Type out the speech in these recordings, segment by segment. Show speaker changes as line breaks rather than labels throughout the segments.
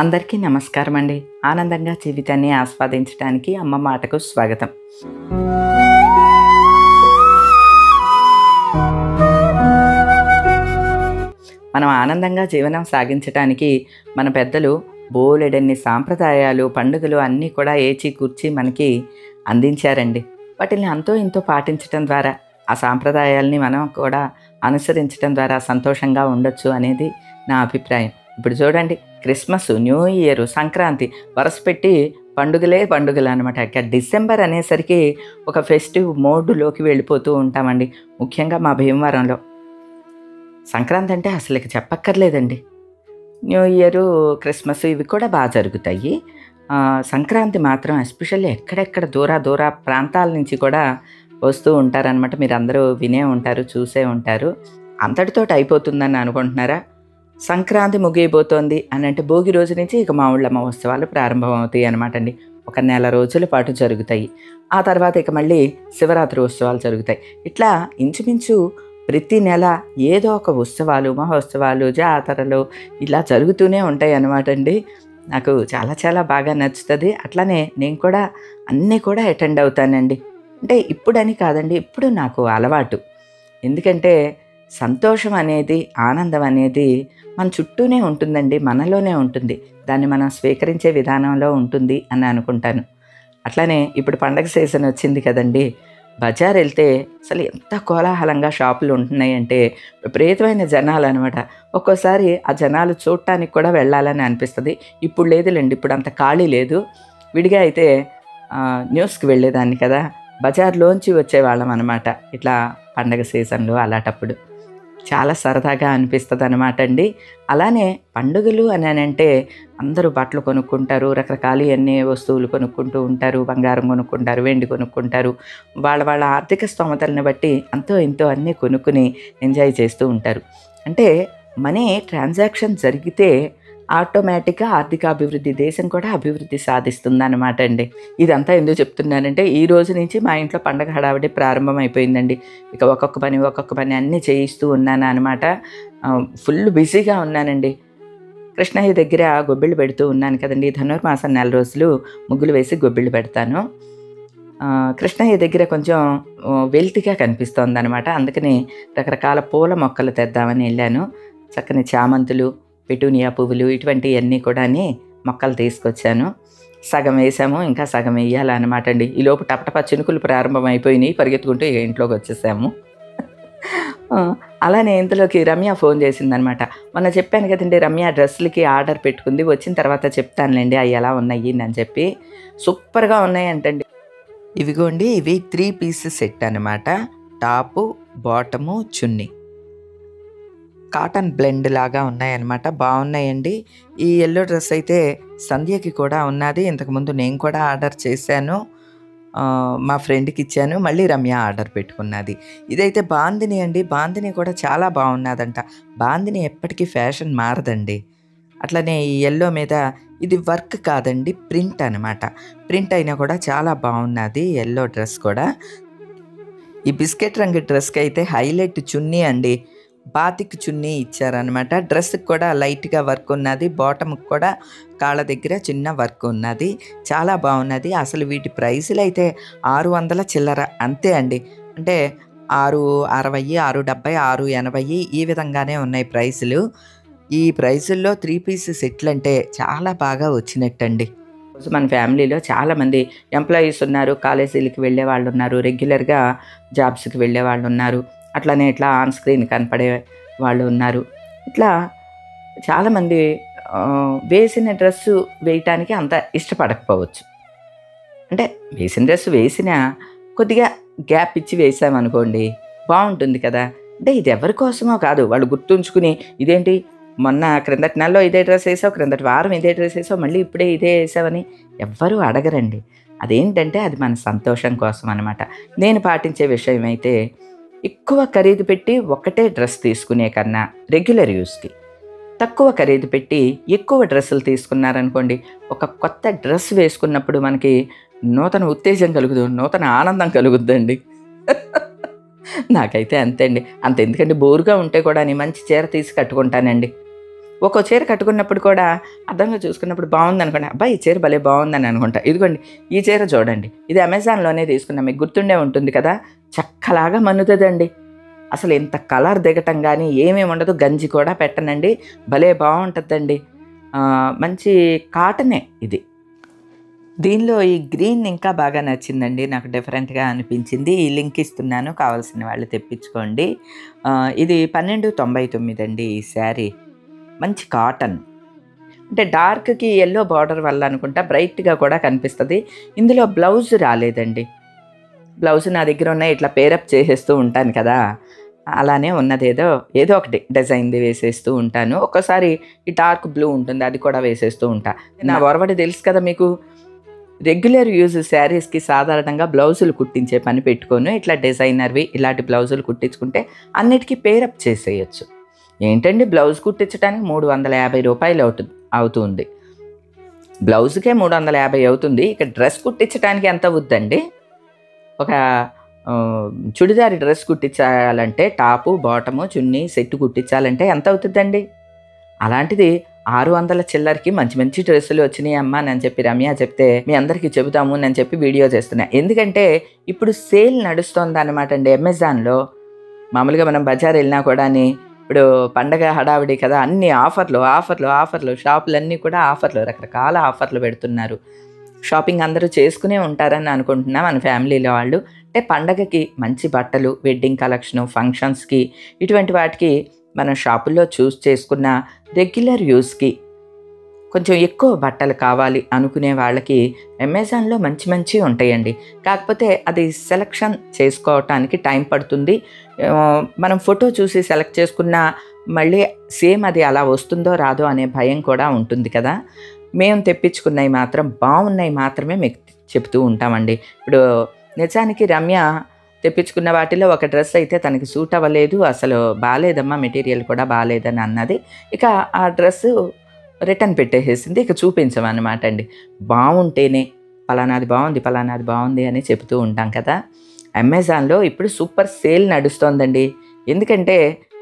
అందరికీ నమస్కారం అండి. ఆనందంగా జీవితాన్ని ఆస్వాదించడానికి అమ్మ మాటకు స్వాగతం. మనం ఆనందంగా జీవనం సాగించడానికి మన పెద్దలు బోలెడన్ని సాంప్రదాయాలు, పండుగలు అన్నీ కూడా ఏచి కూర్చి మనకి అందించారండి. వాటిని అంతో ఇంతో పాటించటం ద్వారా, ఆ సాంప్రదాయాల్ని మనం కూడా అనుసరించటం ద్వారా సంతోషంగా ఉండొచ్చు అనేది నా అభిప్రాయం. ఇప్పుడు చూడండి, క్రిస్మస్, న్యూ ఇయర్, సంక్రాంతి వరుసపెట్టి పండుగలు అనమాట. ఇక డిసెంబర్ అనేసరికి ఒక ఫెస్టివ్ మోడ్లోకి వెళ్ళిపోతూ ఉంటామండి. ముఖ్యంగా మా భీమవరంలో సంక్రాంతి అంటే అసలు ఇక చెప్పక్కర్లేదండి. న్యూ ఇయరు, క్రిస్మస్ ఇవి కూడా బాగా జరుగుతాయి. సంక్రాంతి మాత్రం ఎస్పెషల్లీ ఎక్కడెక్కడ దూర ప్రాంతాల నుంచి కూడా వస్తూ ఉంటారనమాట. మీరు అందరూ వినే ఉంటారు, చూసే ఉంటారు. అంతటితోటి అయిపోతుందని అనుకుంటున్నారా? సంక్రాంతి ముగియబోతోంది అని అంటే భోగి రోజు నుంచి ఇక మా ఊళ్ళో మహోత్సవాలు ప్రారంభం అవుతాయి అనమాట అండి. ఒక నెల రోజుల పాటు జరుగుతాయి. ఆ తర్వాత ఇక మళ్ళీ శివరాత్రి ఉత్సవాలు జరుగుతాయి. ఇట్లా ఇంచుమించు ప్రతి నెల ఏదో ఒక ఉత్సవాలు, మహోత్సవాలు, జాతరలు ఇలా జరుగుతూనే ఉంటాయి అనమాట అండి. నాకు చాలా చాలా బాగా నచ్చుతుంది. అట్లానే నేను కూడా అన్నీ కూడా అటెండ్ అవుతానండి. అంటే ఇప్పుడని కాదండి, ఇప్పుడు నాకు అలవాటు. ఎందుకంటే సంతోషం అనేది, ఆనందం అనేది మన చుట్టూనే ఉంటుందండి, మనలోనే ఉంటుంది. దాన్ని మనం స్వీకరించే విధానంలో ఉంటుంది అని అనుకుంటాను. అట్లానే ఇప్పుడు పండగ సీజన్ వచ్చింది కదండి. బజార్ వెళ్తే అసలు ఎంత కోలాహలంగా షాపులు ఉంటున్నాయంటే విపరీతమైన జనాలు అనమాట. ఒక్కోసారి ఆ జనాలు చూడటానికి కూడా వెళ్ళాలని అనిపిస్తుంది. ఇప్పుడు లేదులేండి, ఇప్పుడు అంత ఖాళీ లేదు. విడిగా అయితే న్యూస్కి వెళ్ళేదాన్ని కదా, బజార్లోంచి వచ్చేవాళ్ళం అనమాట. ఇట్లా పండగ సీజన్లో అలాంటప్పుడు చాలా సరదాగా అనిపిస్తుంది అనమాట అండి. అలానే పండుగలు అని అంటే అందరూ బట్టలు కొనుక్కుంటారు, రకరకాల అన్ని వస్తువులు కొనుక్కుంటూ ఉంటారు, బంగారం కొనుక్కుంటారు, వెండి కొనుక్కుంటారు. వాళ్ళ ఆర్థిక స్తోమతల్ని బట్టి అంతో ఇంతో అన్నీ కొనుక్కుని ఎంజాయ్ చేస్తూ ఉంటారు. అంటే మనీ ట్రాన్సాక్షన్ జరిగితే ఆటోమేటిక్గా ఆర్థిక అభివృద్ధి, దేశం కూడా అభివృద్ధి సాధిస్తుందన్నమాట అండి. ఇదంతా ఎందుకు చెప్తున్నానంటే ఈ రోజు నుంచి మా ఇంట్లో పండగ హడావిడి ప్రారంభమైపోయిందండి. ఇక ఒక్కొక్క పని అన్నీ చేయిస్తూ ఉన్నాను అనమాట. ఫుల్ బిజీగా ఉన్నానండి. కృష్ణయ్య దగ్గర గొబ్బిళ్ళు పెడుతూ ఉన్నాను కదండి. ధనుర్మాసం నెల రోజులు ముగ్గులు వేసి గొబ్బిళ్ళు పెడతాను. కృష్ణయ్య దగ్గర కొంచెం వెల్తిగా కనిపిస్తోంది అనమాట. అందుకని రకరకాల పూల మొక్కలు తెద్దామని వెళ్ళాను. చక్కని చామంతులు, పెటూనియా పువ్వులు ఇటువంటివన్నీ కూడా మొక్కలు తీసుకొచ్చాను. సగం వేసాము, ఇంకా సగం వేయాలన్నమాట అండి. ఈలోపు టపటపా చినుకులు ప్రారంభం అయిపోయినాయి. పరిగెత్తుకుంటూ ఇంట్లోకి వచ్చేసాము. అలానే ఇంతలోకి రమ్య ఫోన్ చేసిందనమాట. మొన్న చెప్పాను కదండి, రమ్య డ్రెస్సులకి ఆర్డర్ పెట్టుకుంది. వచ్చిన తర్వాత చెప్తానులేండి అవి ఎలా ఉన్నాయి అని చెప్పి. సూపర్గా ఉన్నాయంటండి. ఇవిగోండి, ఇవి 3 పీస్ సెట్ అనమాట. టాపు, బాటము, చున్నీ కాటన్ బ్లెండ్ లాగా ఉన్నాయన్నమాట. బాగున్నాయండి. ఈ ఎల్లో డ్రెస్ అయితే సంధ్యకి కూడా ఉన్నది. ఇంతకుముందు నేను కూడా ఆర్డర్ చేశాను, మా ఫ్రెండ్కి ఇచ్చాను. మళ్ళీ రమ్య ఆర్డర్ పెట్టుకున్నది. ఇదైతే బాందిని అండి. బాందిని కూడా చాలా బాగున్నదంట. బాందిని ఎప్పటికీ ఫ్యాషన్ మారదండి. అట్లనే ఈ ఎల్లో మీద ఇది వర్క్ కాదండి, ప్రింట్ అనమాట. ప్రింట్ అయినా కూడా చాలా బాగున్నది ఎల్లో డ్రెస్ కూడా. ఈ బిస్కెట్ రంగు డ్రెస్కి అయితే హైలైట్ చున్నీ అండి. బాతిక్ చున్నీ ఇచ్చారనమాట. డ్రెస్కి కూడా లైట్గా వర్క్ ఉన్నది. బాటమ్కి కూడా కాళ్ళ దగ్గర చిన్న వర్క్ ఉన్నది. చాలా బాగున్నది. అసలు వీటి ప్రైసులు అయితే 600 చిల్లర అంతే అండి. అంటే 660, 670, 680 ఈ విధంగానే ఉన్నాయి ప్రైసులు. ఈ ప్రైసుల్లో 3 పీస్ సెట్లు అంటే చాలా బాగా వచ్చినట్టండి. మన ఫ్యామిలీలో చాలామంది ఎంప్లాయీస్ ఉన్నారు, కాలేజీలకి వెళ్ళే వాళ్ళు ఉన్నారు, రెగ్యులర్గా జాబ్స్కి వెళ్ళే వాళ్ళు ఉన్నారు, అట్లనే ఇట్లా ఆన్ స్క్రీన్ కనపడే వాళ్ళు ఉన్నారు. ఇట్లా చాలామంది వేసిన డ్రెస్సు వేయటానికి అంత ఇష్టపడకపోవచ్చు. అంటే వేసిన డ్రెస్సు వేసినా కొద్దిగా గ్యాప్ ఇచ్చి వేసామనుకోండి బాగుంటుంది కదా. అంటే ఇది ఎవరి కోసమో కాదు, వాళ్ళు గుర్తుంచుకుని ఇదేంటి మొన్న క్రిందటి నెలలో ఇదే డ్రెస్ వేసావు, క్రిందటి వారం ఇదే డ్రెస్ వేసావు, మళ్ళీ ఇప్పుడే ఇదే వేసావని ఎవ్వరూ అడగరండి. అదేంటంటే అది మన సంతోషం కోసం అనమాట. నేను పాటించే విషయం అయితే ఎక్కువ ఖరీదు పెట్టి ఒకటే డ్రెస్ తీసుకునే కన్నా రెగ్యులర్ యూస్కి తక్కువ ఖరీదు పెట్టి ఎక్కువ డ్రెస్సులు తీసుకున్నారనుకోండి, ఒక కొత్త డ్రెస్ వేసుకున్నప్పుడు మనకి నూతన ఉత్తేజం కలుగుతుంది, నూతన ఆనందం కలుగుద్దండి. నాకైతే అంతే అండి. అంత ఎందుకంటే బోరుగా ఉంటే కూడా మంచి చీర తీసి కట్టుకుంటానండి. ఒక్కో చీర కట్టుకున్నప్పుడు కూడా అద్దంలో చూసుకున్నప్పుడు బాగుందనుకోండి, అబ్బా ఈ చీర భలే బాగుందని అనుకుంటా. ఇదిగోండి ఈ చీర చూడండి, ఇది అమెజాన్‌లోనే తీసుకున్నా, మీకు గుర్తుండే ఉంటుంది కదా! చెక్కలాగా మన్నుతదండి. అసలు ఇంత కలర్ దిగటం గానీ ఏమేమి ఉండదు. గంజి కూడా పెట్టనండి. భలే బావుంటదండి. మంచి కాటనే ఇది. దీనిలో ఈ గ్రీన్ ఇంకా బాగా నచ్చిందండి. నాకు డిఫరెంట్‌గా అనిపించింది. ఈ లింక్ ఇస్తున్నాను, కావాల్సిన వాళ్ళు తెప్పించుకోండి. ఇది 1299 అండి ఈ శారీ. మంచి కాటన్. అంటే డార్క్‌కి యెల్లో బార్డర్ వల్ల అనుకుంటా బ్రైట్‌గా కూడా కనిపిస్తది. ఇందులో బ్లౌజ్ రాలేదండి. బ్లౌజ్ నా దగ్గర ఉన్నాయి, ఇట్లా పేరప్ చేసేస్తూ ఉంటాను కదా! అలానే ఉన్నదేదో ఏదో ఒకటి డిజైన్‌ది వేసేస్తూ ఉంటాను. ఒక్కోసారి ఈ డార్క్ బ్లూ ఉంటుంది, అది కూడా వేసేస్తూ ఉంటా. నా ఒరవడి తెలుసు కదా మీకు. రెగ్యులర్ యూజ్ శారీస్‌కి సాధారణంగా బ్లౌజులు కుట్టించే పని పెట్టుకోను. ఇట్లా డిజైనర్‌వి ఇలాంటి బ్లౌజులు కుట్టించుకుంటే అన్నిటికీ పేరప్ చేసేయొచ్చు. ఏంటండి బ్లౌజ్ కుట్టించడానికి రూ. 350 అవుతుంది. బ్లౌజ్‌కే 350 అవుతుంది. ఇక డ్రెస్ కుట్టించడానికి ఎంత అవుద్దండి? ఒక చుడిదార్ డ్రెస్ కుట్టించాలంటే టాపు, బాటము, చున్నీ సెట్ కుట్టించాలంటే ఎంత అవుతుందండి? అలాంటిది 600 చిల్లరకి మంచి మంచి డ్రెస్సులు వచ్చినాయి అమ్మా అని చెప్పి రమ్య చెప్తే మీ అందరికీ చెబుతాము అని చెప్పి వీడియో చేస్తున్నా. ఎందుకంటే ఇప్పుడు సేల్ నడుస్తోందనమాట అండి అమెజాన్‌లో. మామూలుగా మనం బజార్ వెళ్ళినా కూడాని ఇప్పుడు పండగ హడావిడి కదా, అన్ని ఆఫర్లు షాపులన్నీ కూడా ఆఫర్లు, రకరకాల ఆఫర్లు పెడుతున్నారు. షాపింగ్ అందరూ చేసుకునే ఉంటారని అనుకుంటున్నా మన ఫ్యామిలీలో వాళ్ళు. అంటే పండగకి మంచి బట్టలు, వెడ్డింగ్ కలెక్షను, ఫంక్షన్స్‌కి ఇటువంటి వాటికి మనం షాపుల్లో చూస్ చేసుకున్న రెగ్యులర్ యూస్‌కి కొంచెం ఎక్కువ బట్టలు కావాలి అనుకునే వాళ్ళకి అమెజాన్‌లో మంచి మంచివి ఉంటాయండి. కాకపోతే అది సెలక్షన్ చేసుకోవటానికి టైం పడుతుంది. మనం ఫోటో చూసి సెలెక్ట్ చేసుకున్నా మళ్ళీ సేమ్ అది అలా వస్తుందో రాదో అనే భయం కూడా ఉంటుంది కదా! మేము తెప్పించుకున్నవి మాత్రం బాగున్నవి మాత్రమే మీకు చెప్తూ ఉంటామండి. ఇప్పుడు నిజానికి రమ్య తెప్పించుకున్న వాటిలో ఒక డ్రెస్ అయితే తనకి సూట్ అవ్వలేదు. అసలు బాలేదమ్మా, మెటీరియల్ కూడా బాలేదని అన్నది. ఇక ఆ డ్రెస్సు రిటర్న్ పెట్టేసేసింది. ఇక చూపించమన్నమాట అండి. బావుంటేనే పలానాది బావుంది అని చెప్తూ ఉంటాం కదా! అమెజాన్‌లో ఇప్పుడు సూపర్ సేల్ నడుస్తోందండి. ఎందుకంటే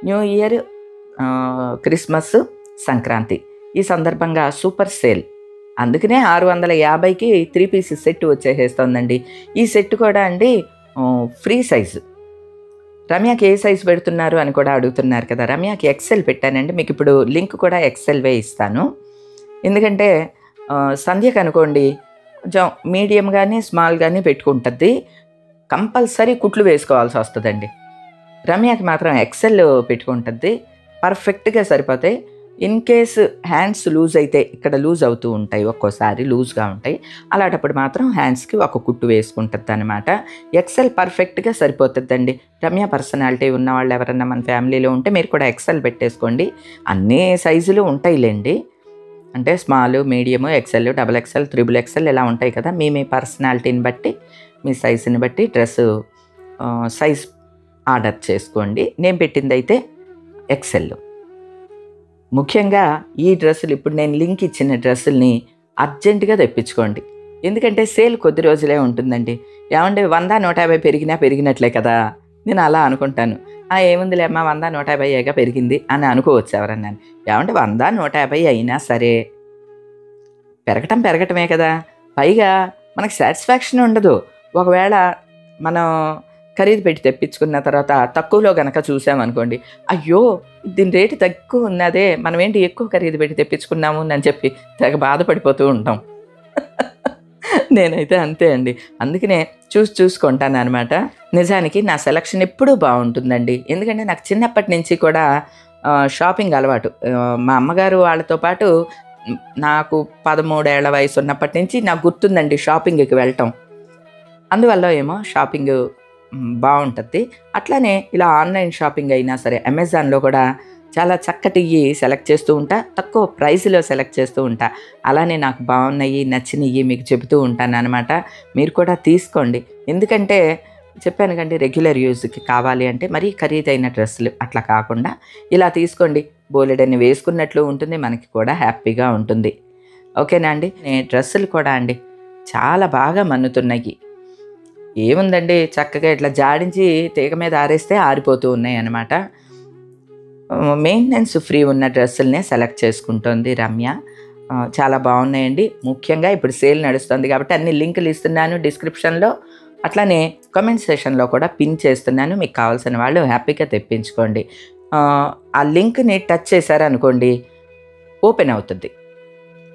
న్యూ ఇయర్, క్రిస్మస్, సంక్రాంతి ఈ సందర్భంగా సూపర్ సేల్. అందుకనే 650కి 3 పీస్ సెట్ వచ్చేసేస్తోందండి. ఈ సెట్ కూడా అండి ఫ్రీ సైజు. రమ్యకి ఏ సైజు పెడుతున్నారు అని కూడా అడుగుతున్నారు కదా! రమ్యకి ఎక్సెల్ పెట్టానండి. మీకు ఇప్పుడు లింక్ కూడా ఎక్సెల్‌వే ఇస్తాను. ఎందుకంటే సంధ్యకి అనుకోండి కొంచెం మీడియం గానీ, స్మాల్ గానీ పెట్టుకుంటది. కంపల్సరీ కుట్లు వేసుకోవాల్సి వస్తదండి. రమ్యకి మాత్రం ఎక్సెల్ పెట్టుకుంటది. పర్ఫెక్ట్‌గా సరిపోతాయి. ఇన్ కేస్ హ్యాండ్స్ లూజ్ అయితే ఇక్కడ లూజ్ అవుతూ ఉంటాయి, ఒక్కోసారి లూజ్‌గా ఉంటాయి. అలాంటప్పుడు మాత్రం హ్యాండ్స్‌కి ఒక కుట్టు వేసుకుంటదనమాట. ఎక్సెల్ పర్ఫెక్ట్‌గా సరిపోతుందండి. రమ్య పర్సనాలిటీ ఉన్నవాళ్ళు ఎవరన్నా మన ఫ్యామిలీలో ఉంటే మీరు కూడా ఎక్సెల్ పెట్టేసుకోండి. అన్ని సైజులు ఉంటాయిలెండి. అంటే small, medium, XL, double XL, triple XL ఇలా ఉంటాయి కదా! మీ పర్సనాలిటీని బట్టి, మీ సైజుని బట్టి డ్రెస్సు సైజ్ ఆర్డర్ చేసుకోండి. నేను పెట్టిందైతే ఎక్సెల్. ముఖ్యంగా ఈ డ్రెస్సులు ఇప్పుడు నేను లింక్ ఇచ్చిన డ్రెస్సుల్ని అర్జెంటుగా తెప్పించుకోండి. ఎందుకంటే సేల్ కొద్ది రోజులే ఉంటుందండి. ఏమంటే 100, 150 పెరిగినా పెరిగినట్లే కదా! నేను అలా అనుకుంటాను. ఏముందిలే అమ్మా 100, 150 పెరిగింది అని అనుకోవచ్చు ఎవరన్నాను. ఏమంటే 100, 150 అయినా సరే పెరగటమే కదా! పైగా మనకు సాటిస్ఫాక్షన్ ఉండదు. ఒకవేళ మనం ఖరీదు పెట్టి తెప్పించుకున్న తర్వాత తక్కువలో గనక చూసామనుకోండి, అయ్యో దీని రేటు తక్కువ ఉన్నదే, మనం ఏంటి ఎక్కువ ఖరీదు పెట్టి తెప్పించుకున్నాము అని చెప్పి తెగ బాధపడిపోతూ ఉంటాం. నేనైతే అంతే అండి. అందుకనే చూసి కొంటాననమాట. నిజానికి నా సెలక్షన్ ఎప్పుడూ బాగుంటుందండి. ఎందుకంటే నాకు చిన్నప్పటి నుంచి కూడా షాపింగ్ అలవాటు. మా అమ్మగారు వాళ్ళతో పాటు నాకు 13 ఏళ్ల వయసు ఉన్నప్పటి నుంచి నాకు గుర్తుందండి షాపింగ్‌కి వెళ్ళటం. అందువల్ల ఏమో షాపింగు బావుంటది. అట్లానే ఇలా ఆన్‌లైన్ షాపింగ్ అయినా సరే అమెజాన్‌లో కూడా చాలా చక్కటియి సెలెక్ట్ చేస్తూ ఉంటా. తక్కువ ప్రైస్‌లో సెలెక్ట్ చేస్తూ ఉంటా. అలానే నాకు బావున్నయి, నచ్చినయి మీకు చెబుతూ ఉంటాననమాట. మీరు కూడా తీసుకోండి. ఎందుకంటే చెప్పాను కండి, రెగ్యులర్ యూజ్‌కి కావాలి అంటే మరీ ఖరీదైన డ్రెస్సులు అట్లా కాకుండా ఇలా తీసుకోండి. బోలెడన్ని వేసుకున్నట్లు ఉంటుంది. మనకి కూడా హ్యాపీగా ఉంటుంది. ఓకేనా అండి? డ్రెస్సులు కూడా అండి చాలా బాగా మన్నుతున్నాయి. ఏముందండి, చక్కగా ఇట్లా జాడించి తీగ మీద ఆరేస్తే ఆరిపోతూ ఉన్నాయన్నమాట. మెయింటెనెన్స్ ఫ్రీ ఉన్న డ్రెస్సులనే సెలెక్ట్ చేసుకుంటోంది రమ్య. చాలా బాగున్నాయండి. ముఖ్యంగా ఇప్పుడు సేల్ నడుస్తుంది కాబట్టి అన్ని లింకులు ఇస్తున్నాను డిస్క్రిప్షన్లో, అట్లానే కామెంట్ సెషన్లో కూడా పిన్ చేస్తున్నాను. మీకు కావాల్సిన వాళ్ళు హ్యాపీగా తెప్పించుకోండి. ఆ లింక్ని టచ్ చేశారనుకోండి ఓపెన్ అవుతుంది,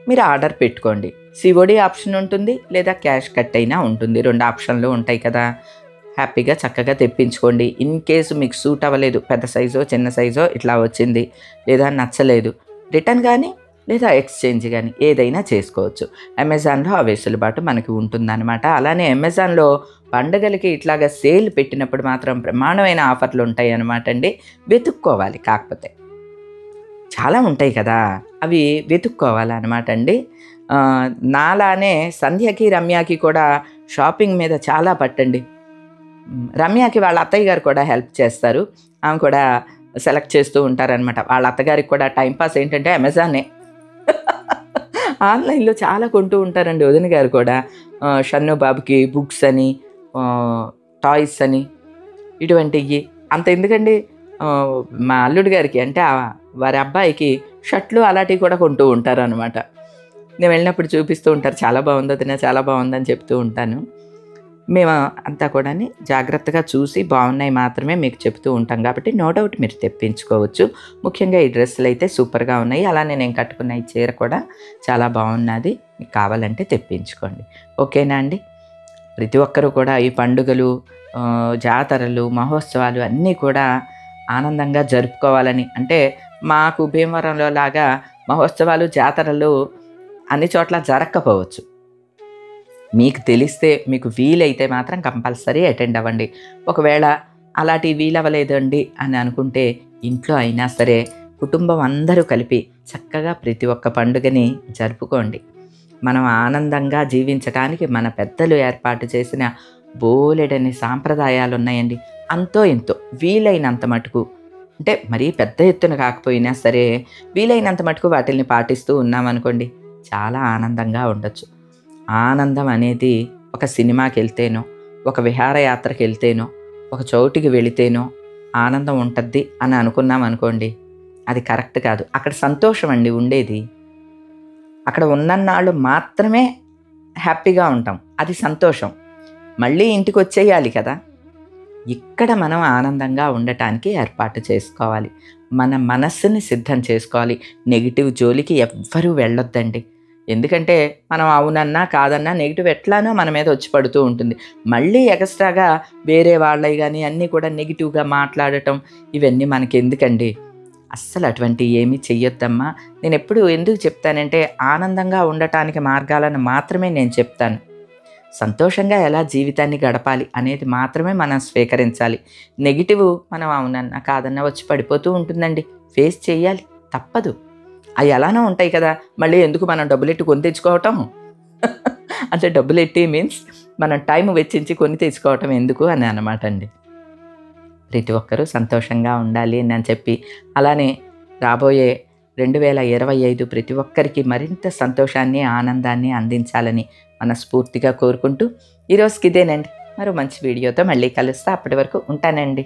మీరు ఆర్డర్ పెట్టుకోండి. సిఓడి ఆప్షన్ ఉంటుంది, లేదా క్యాష్ కట్ అయినా ఉంటుంది. 2 ఆప్షన్లు ఉంటాయి కదా. హ్యాపీగా చక్కగా తెప్పించుకోండి. ఇన్ కేసు మీకు సూట్ అవ్వలేదు, పెద్ద సైజో చిన్న సైజో ఇట్లా వచ్చింది, లేదా నచ్చలేదు, రిటర్న్ కానీ లేదా ఎక్స్చేంజ్ కానీ ఏదైనా చేసుకోవచ్చు. అమెజాన్లో ఆ వెసులుబాటు మనకి ఉంటుందన్నమాట. అలానే అమెజాన్లో పండుగలకి ఇట్లాగా సేల్ పెట్టినప్పుడు మాత్రం బ్రహ్మాండమైన ఆఫర్లు ఉంటాయి అన్నమాట అండి. వెతుక్కోవాలి, కాకపోతే చాలా ఉంటాయి కదా, అవి వెతుక్కోవాలన్నమాట అండి. నాలానే సంధ్యకి రమ్యకి కూడా షాపింగ్ మీద చాలా పట్టండి. రమ్యకి వాళ్ళ అత్తయ్య గారు కూడా హెల్ప్ చేస్తారు. ఆమె కూడా సెలెక్ట్ చేస్తూ ఉంటారనమాట. వాళ్ళ అత్తగారికి కూడా టైంపాస్ ఏంటంటే అమెజానే. ఆన్లైన్లో చాలా కొంటూ ఉంటారండి వదిన గారు కూడా. షన్ను బాబుకి బుక్స్ అని, టాయ్స్ అని, ఇటువంటివి. అంత ఎందుకండి, మా అల్లుడి గారికి అంటే వారి అబ్బాయికి షర్ట్లు అలాంటివి కూడా కొంటూ ఉంటారు అనమాట. నేను వెళ్ళినప్పుడు చూపిస్తూ ఉంటారు, చాలా బాగుంది వదిన, చాలా బాగుందని చెప్తూ ఉంటాను. మేము అంతా కూడా జాగ్రత్తగా చూసి బాగున్నాయి మాత్రమే మీకు చెప్తూ ఉంటాం కాబట్టి నో డౌట్ మీరు తెప్పించుకోవచ్చు. ముఖ్యంగా ఈ డ్రెస్సులు అయితే సూపర్గా ఉన్నాయి. అలానే నేను కట్టుకున్న ఈ చీర కూడా చాలా బాగున్నది. మీకు కావాలంటే తెప్పించుకోండి. ఓకేనా అండి? ప్రతి ఒక్కరూ కూడా ఈ పండుగలు, జాతరలు, మహోత్సవాలు అన్నీ కూడా ఆనందంగా జరుపుకోవాలని, అంటే మాకు భీమవరంలో లాగా మహోత్సవాలు, జాతరలు అన్ని చోట్ల జరగకపోవచ్చు. మీకు తెలిస్తే, మీకు వీలైతే మాత్రం కంపల్సరీ అటెండ్ అవ్వండి. ఒకవేళ అలాంటి వీలవ్వలేదండి అని అనుకుంటే ఇంట్లో అయినా సరే కుటుంబం అందరూ కలిపి చక్కగా ప్రతి ఒక్క పండుగని జరుపుకోండి. మనం ఆనందంగా జీవించడానికి మన పెద్దలు ఏర్పాటు చేసిన బోలెడని సాంప్రదాయాలు ఉన్నాయండి. అంతో ఇంతో వీలైనంత మటుకు, అంటే మరీ పెద్ద ఎత్తున కాకపోయినా సరే వీలైనంత మటుకు వాటిల్ని పాటిస్తూ ఉన్నామనుకోండి చాలా ఆనందంగా ఉండొచ్చు. ఆనందం అనేది ఒక సినిమాకి వెళ్తేనో, ఒక విహారయాత్రకి వెళ్తేనో, ఒక చోటికి వెళితేనో ఆనందం ఉంటుంది అని అనుకున్నాం అనుకోండి, అది కరెక్ట్ కాదు. అక్కడ సంతోషం అండి ఉండేది. అక్కడ ఉన్నన్నాళ్ళు మాత్రమే హ్యాపీగా ఉంటాం, అది సంతోషం. మళ్ళీ ఇంటికి వచ్చేయాలి కదా. ఇక్కడ మనం ఆనందంగా ఉండటానికి ఏర్పాటు చేసుకోవాలి. మన మనస్సుని సిద్ధం చేసుకోవాలి. నెగిటివ్ జోలికి ఎవ్వరూ వెళ్ళొద్దండి. ఎందుకంటే మనం అవునన్నా కాదన్నా నెగిటివ్ ఎట్లానో మన మీద వచ్చి పడుతూ ఉంటుంది. మళ్ళీ ఎక్స్ట్రాగా వేరే వాళ్ళవి కానీ అన్నీ కూడా నెగిటివ్గా మాట్లాడటం, ఇవన్నీ మనకి ఎందుకండి? అస్సలు అటువంటి ఏమీ చెయ్యొద్దమ్మా. నేను ఎప్పుడు ఎందుకు చెప్తానంటే ఆనందంగా ఉండటానికి మార్గాలను మాత్రమే నేను చెప్తాను. సంతోషంగా ఎలా జీవితాన్ని గడపాలి అనేది మాత్రమే మనం స్వీకరించాలి. నెగిటివ్ మనం అవునన్నా కాదన్నా వచ్చి పడిపోతూ ఉంటుందండి. ఫేస్ చేయాలి, తప్పదు. అవి ఎలానో ఉంటాయి కదా, మళ్ళీ ఎందుకు మనం డబ్బులెట్టి కొని తెచ్చుకోవటం? అంటే డబ్బులెట్టి మీన్స్ మనం టైం వెచ్చించి కొని తెచ్చుకోవటం ఎందుకు అని అనమాట అండి. ప్రతి ఒక్కరూ సంతోషంగా ఉండాలి అని చెప్పి, అలానే రాబోయే 2025 ప్రతి ఒక్కరికి మరింత సంతోషాన్ని, ఆనందాన్ని అందించాలని మనస్ఫూర్తిగా కోరుకుంటూ ఈరోజుకి ఇదేనండి. మరో మంచి వీడియోతో మళ్ళీ కలుస్తా. అప్పటి వరకు ఉంటానండి.